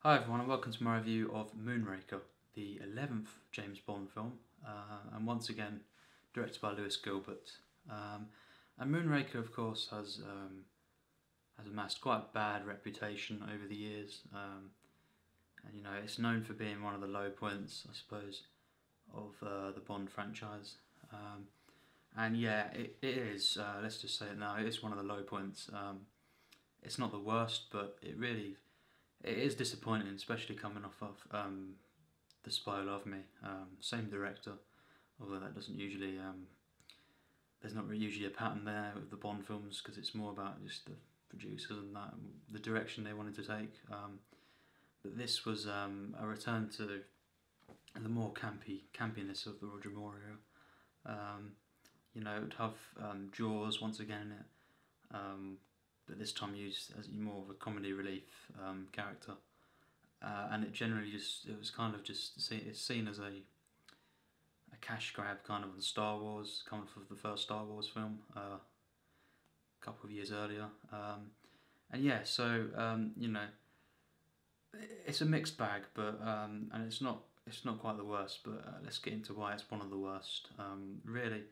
Hi everyone and welcome to my review of Moonraker, the 11th James Bond film, and once again directed by Gilbert. And Moonraker, of course, has amassed quite a bad reputation over the years, and it's known for being one of the low points, I suppose, of the Bond franchise. And yeah, it is. Let's just say it now. It is one of the low points. It's not the worst, but it is disappointing, especially coming off of The Spy Who Loved Me. Same director, although that doesn't usually. There's not really usually a pattern there with the Bond films because it's more about just the producers and that the direction they wanted to take. But this was a return to the more campiness of the Roger Moore era. It would have Jaws once again in it. But this time used as more of a comedy relief character, and it was kind of it's seen as a cash grab kind of on Star Wars, kind of the first Star Wars film a couple of years earlier, and yeah, so it's a mixed bag, but and it's not quite the worst, but let's get into why it's one of the worst. Really,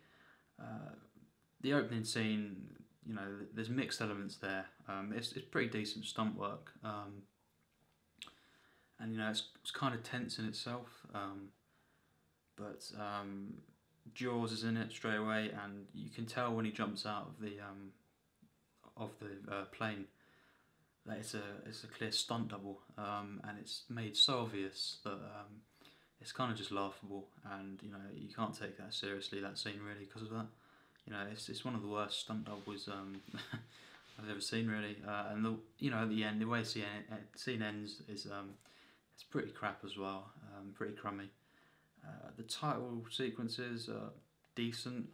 the opening scene. There's mixed elements there. It's pretty decent stunt work, and it's kind of tense in itself. But Jaws is in it straight away, and you can tell when he jumps out of the plane that it's a clear stunt double, and it's made so obvious that it's kind of just laughable, and you can't take that seriously, that scene, really, because of that. It's one of the worst stunt doubles I've ever seen, really. And at the end, the way scene ends is it's pretty crap as well, pretty crummy. The title sequences are decent.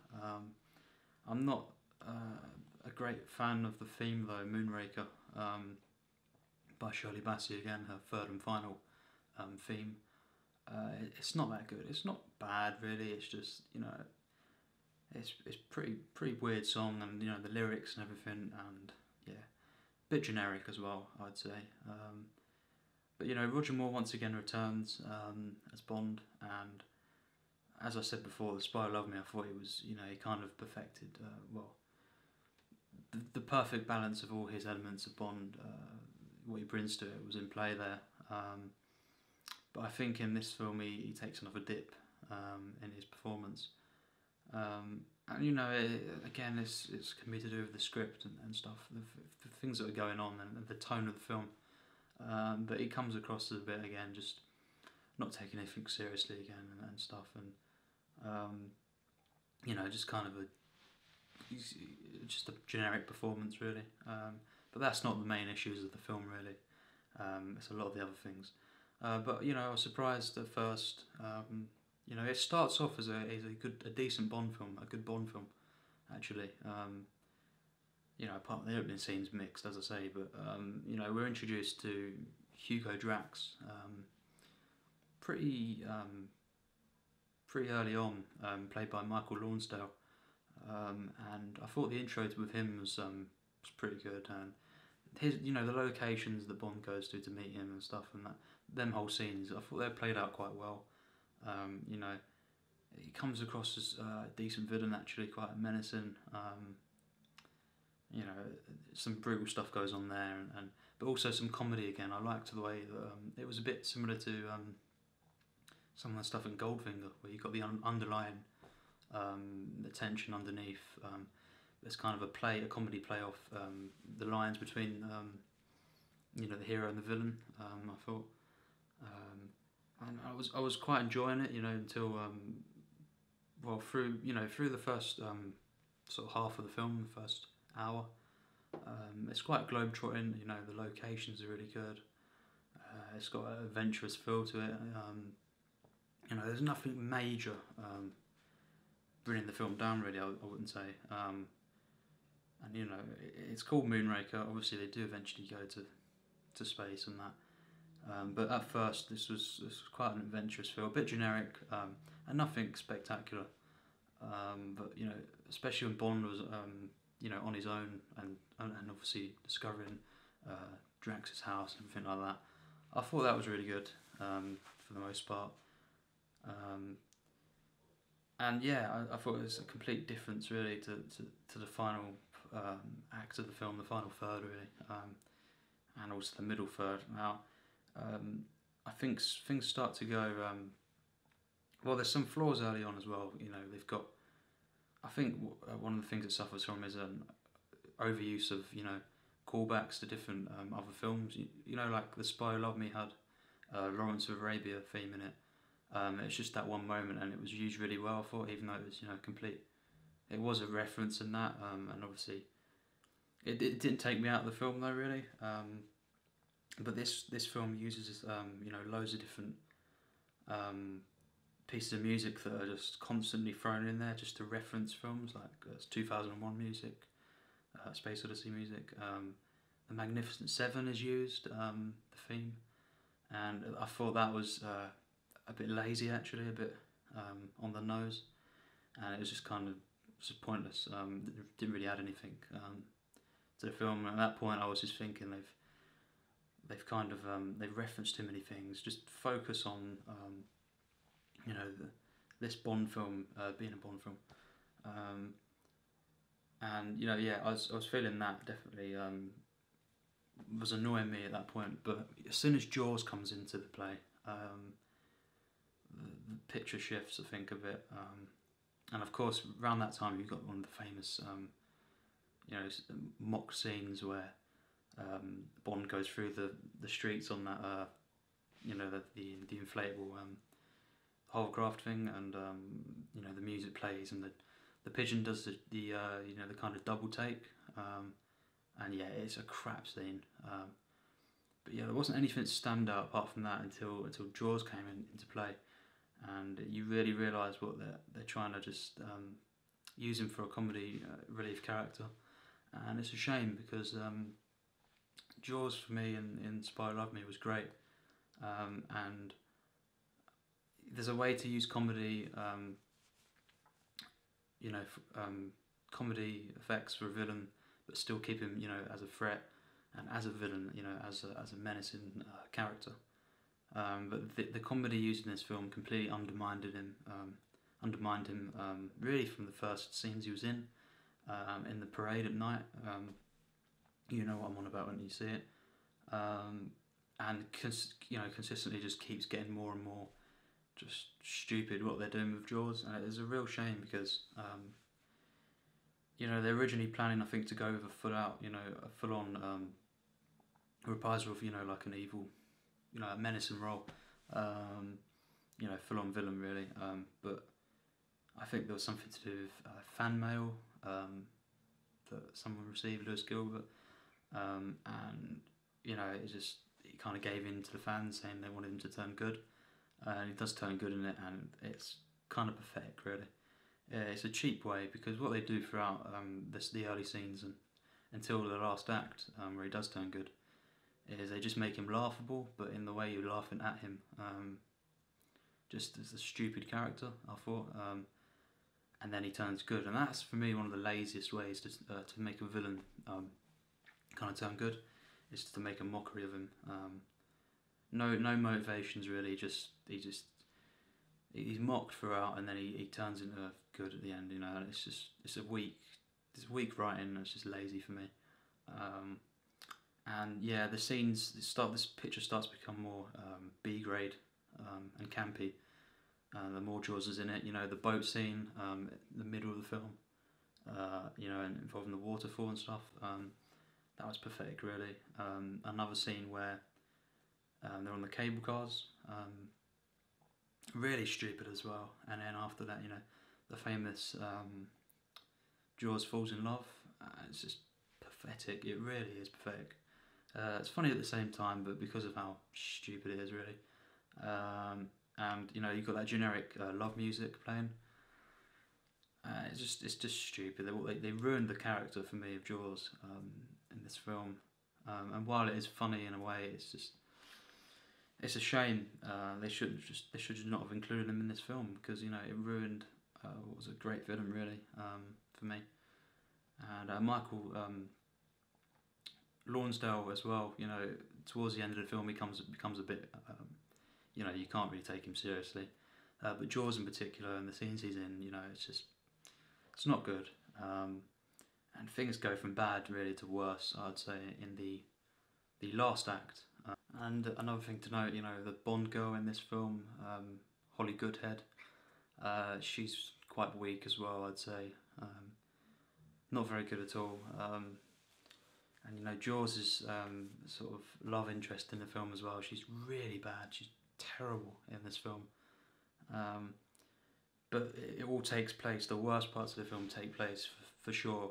I'm not a great fan of the theme though, Moonraker, by Shirley Bassey again, her third and final theme. It's not that good. It's not bad, really. It's just It's pretty weird song, and the lyrics and everything, and yeah, a bit generic as well, I'd say. But Roger Moore once again returns as Bond, and as I said before, The Spy Who Loved Me, I thought he was he kind of perfected the perfect balance of all his elements of Bond. What he brings to it was in play there. But I think in this film he takes another dip in his performance. And again, it's can be to do with the script and stuff, the things that are going on and the tone of the film. But it comes across as a bit again, just not taking anything seriously again and stuff, and just kind of just a generic performance, really. But that's not the main issues of the film, really. It's a lot of the other things. But I was surprised at first. It starts off as a decent Bond film, a good Bond film, actually. Apart from the opening scene's mixed, as I say, but we're introduced to Hugo Drax pretty early on, played by Michael Lonsdale, and I thought the intro with him was pretty good, and his the locations that Bond goes to meet him and stuff, and them whole scenes, I thought they played out quite well. He comes across as a decent villain, actually, quite menacing. Some brutal stuff goes on there, but also some comedy again. I liked the way that it was a bit similar to some of the stuff in Goldfinger, where you got the underlying the tension underneath. There's kind of a comedy play off the lines between the hero and the villain. I thought. And I was quite enjoying it, until through the first sort of half of the film, the first hour. It's quite globetrotting. The locations are really good. It's got an adventurous feel to it. There's nothing major bringing the film down, really. I wouldn't say. And it's called Moonraker. Obviously, they do eventually go to space and that. But at first, this was quite an adventurous feel, a bit generic, and nothing spectacular. But especially when Bond was on his own and obviously discovering Drax's house and everything like that, I thought that was really good for the most part. And yeah, I thought it was a complete difference really to the final act of the film, the final third really, and also the middle third. Now, I think things start to go. Well, there's some flaws early on as well. You know, they've got. I think one of the things it suffers from is an overuse of callbacks to different other films. You know, like The Spy Who Loved Me had Lawrence of Arabia theme in it. It's just that one moment, and it was used really well. I thought, even though it was complete, it was a reference in that, and obviously, it didn't take me out of the film though really. But this film uses loads of different pieces of music that are just constantly thrown in there just to reference films like 2001 music, Space Odyssey music. The Magnificent Seven is used, the theme, and I thought that was a bit lazy actually, a bit on the nose, and it was just kind of just pointless. Didn't really add anything to the film. And at that point, I was just thinking they've kind of they've referenced too many things. Just focus on this Bond film being a Bond film, and yeah, I was feeling that definitely was annoying me at that point. But as soon as Jaws comes into the play, the picture shifts, I think, a bit, and of course around that time you've got one of the famous mock scenes where Bond goes through the streets on that the inflatable hovercraft thing, and the music plays, and the pigeon does the kind of double take, and yeah, it's a crap scene. But yeah, there wasn't anything to stand out apart from that until Jaws came into play, and you really realise what they're trying to just use him for a comedy relief character, and it's a shame because Jaws for me in Spy Who Loved Me was great, and there's a way to use comedy, comedy effects for a villain, but still keep him as a threat, and as a villain, as a menacing character. But the comedy used in this film completely undermined him really from the first scenes he was in the parade at night. You know what I'm on about when you see it, and consistently just keeps getting more and more just stupid what they're doing with Jaws, and it is a real shame because they're originally planning, I think, to go with a full on reprisal of like an evil, a menacing role, full on villain really, but I think there was something to do with fan mail that someone received, Lewis Gilbert, and he kind of gave in to the fans saying they wanted him to turn good, and he does turn good in it, and it's kind of pathetic really. Yeah, it's a cheap way, because what they do throughout the early scenes and until the last act, where he does turn good, is they just make him laughable, but in the way you're laughing at him, just as a stupid character, I thought, and then he turns good, and that's for me one of the laziest ways to make a villain kind of turn good, is to make a mockery of him. No motivations really, he's mocked throughout, and then he turns into good at the end, and it's weak writing, it's just lazy for me. And yeah, the scenes this picture starts to become more B grade and campy. The more Jaws is in it, the boat scene, the middle of the film, and involving the waterfall and stuff. That was pathetic, really. Another scene where they're on the cable cars, really stupid as well. And then after that, the famous Jaws falls in love. It's just pathetic. It really is pathetic. It's funny at the same time, but because of how stupid it is, really. And you've got that generic love music playing. It's just stupid. They ruined the character for me of Jaws in this film. And while it is funny in a way, it's a shame. They should just not have included him in this film, because it ruined what was a great villain really, for me. And Michael Lonsdale as well. You know, towards the end of the film, he becomes a bit. You know, you can't really take him seriously. But Jaws in particular, and the scenes he's in, you know, it's not good. And things go from bad really to worse, I'd say, in the last act. And another thing to note, you know, the Bond girl in this film, Holly Goodhead, she's quite weak as well, I'd say. Not very good at all. And you know, Jaws is sort of love interest in the film as well. She's really bad. She's terrible in this film. But it all takes place. The worst parts of the film take place for sure.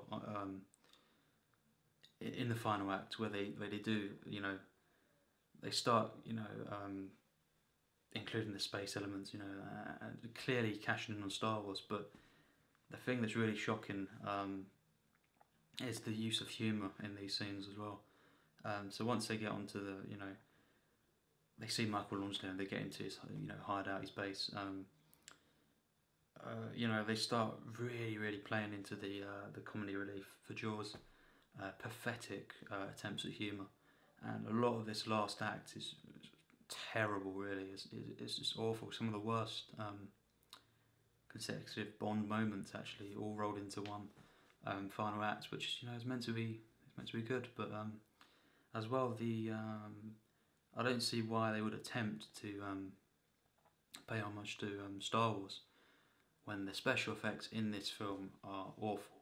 In the final act, where they do, you know, they start, you know, including the space elements, you know, clearly cashing in on Star Wars. But the thing that's really shocking is the use of humour in these scenes as well. So once they get onto the, you know, they see Michael Lonsdale and they get into his, you know, hideout, his base. You know, they start really playing into the comedy relief for Jaws. Pathetic attempts at humour, and a lot of this last act is terrible. Really, it's just awful. Some of the worst consecutive Bond moments actually all rolled into one final act, which, you know, is meant to be good. But as well, I don't see why they would attempt to pay homage to Star Wars when the special effects in this film are awful.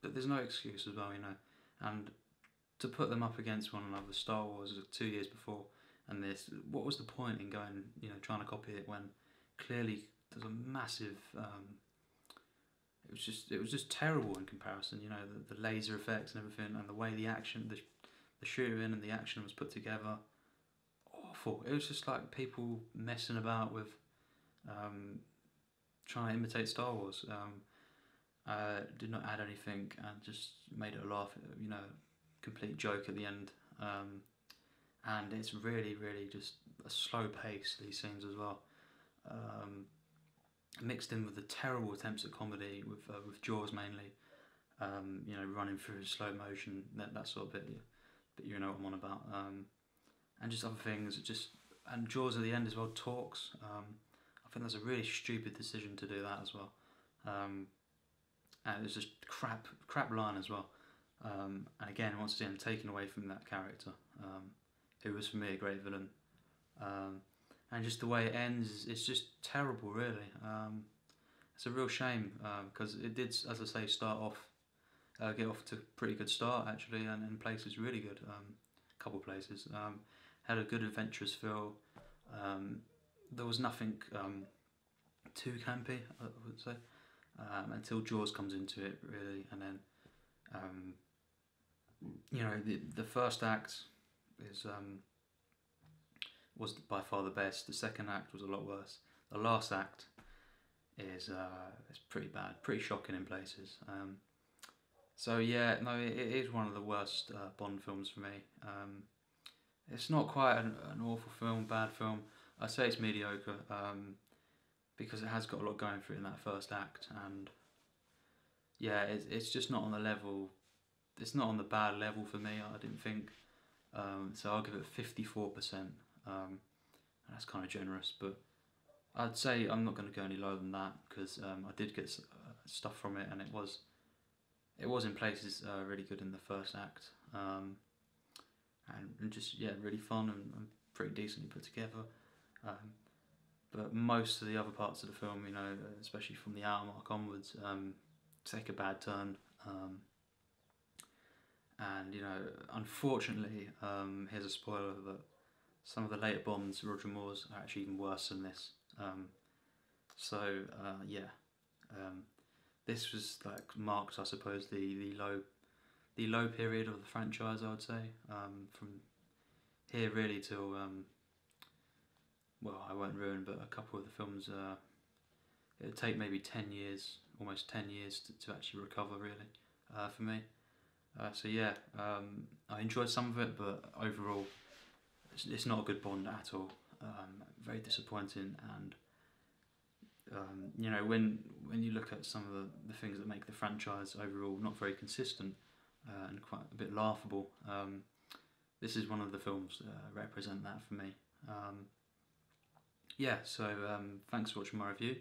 There's no excuse as well, you know, and to put them up against one another, Star Wars was 2 years before, and this, what was the point in going, you know, trying to copy it when clearly there's a massive, it was just terrible in comparison, you know, the laser effects and everything, and the way the action, the shooting and the action was put together, awful. It was just like people messing about with trying to imitate Star Wars. Did not add anything and just made it a laugh, you know, complete joke at the end. And it's really just a slow pace, these scenes as well. Mixed in with the terrible attempts at comedy with Jaws mainly, you know, running through slow motion, that sort of bit, but you know what I'm on about. And just other things, and Jaws at the end as well talks. I think that's a really stupid decision to do that as well. And it's just crap line as well. And again, once again, taken away from that character, who was for me a great villain. And just the way it ends, it's just terrible, really. It's a real shame, because it did, as I say, start off, get off to a pretty good start actually, and in places really good. A couple places had a good adventurous feel. There was nothing too campy, I would say. Until Jaws comes into it, really, and then you know, the first act was by far the best. The second act was a lot worse. The last act is pretty bad, pretty shocking in places. So yeah, no, it is one of the worst Bond films for me. It's not quite an awful film, bad film. I say it's mediocre. Because it has got a lot going for it in that first act, and yeah, it's just not on the level. It's not on the bad level for me, I didn't think. So I'll give it 54%. And that's kind of generous, but I'd say I'm not going to go any lower than that, because I did get stuff from it, and it was in places really good in the first act, and just, yeah, really fun and pretty decently put together. But most of the other parts of the film, you know, especially from the hour mark onwards, take a bad turn. And, you know, unfortunately, here's a spoiler, that some of the later Bonds, Roger Moore's, are actually even worse than this. Yeah. This was, like, marked, I suppose, the low period of the franchise, I would say. From here really till... well, I won't ruin, but a couple of the films, it would take maybe 10 years, almost 10 years to actually recover, really, for me. So yeah, I enjoyed some of it, but overall, it's not a good Bond at all. Very disappointing, and you know, when you look at some of the things that make the franchise overall not very consistent, and quite a bit laughable. This is one of the films that represent that for me. Yeah, so thanks for watching my review.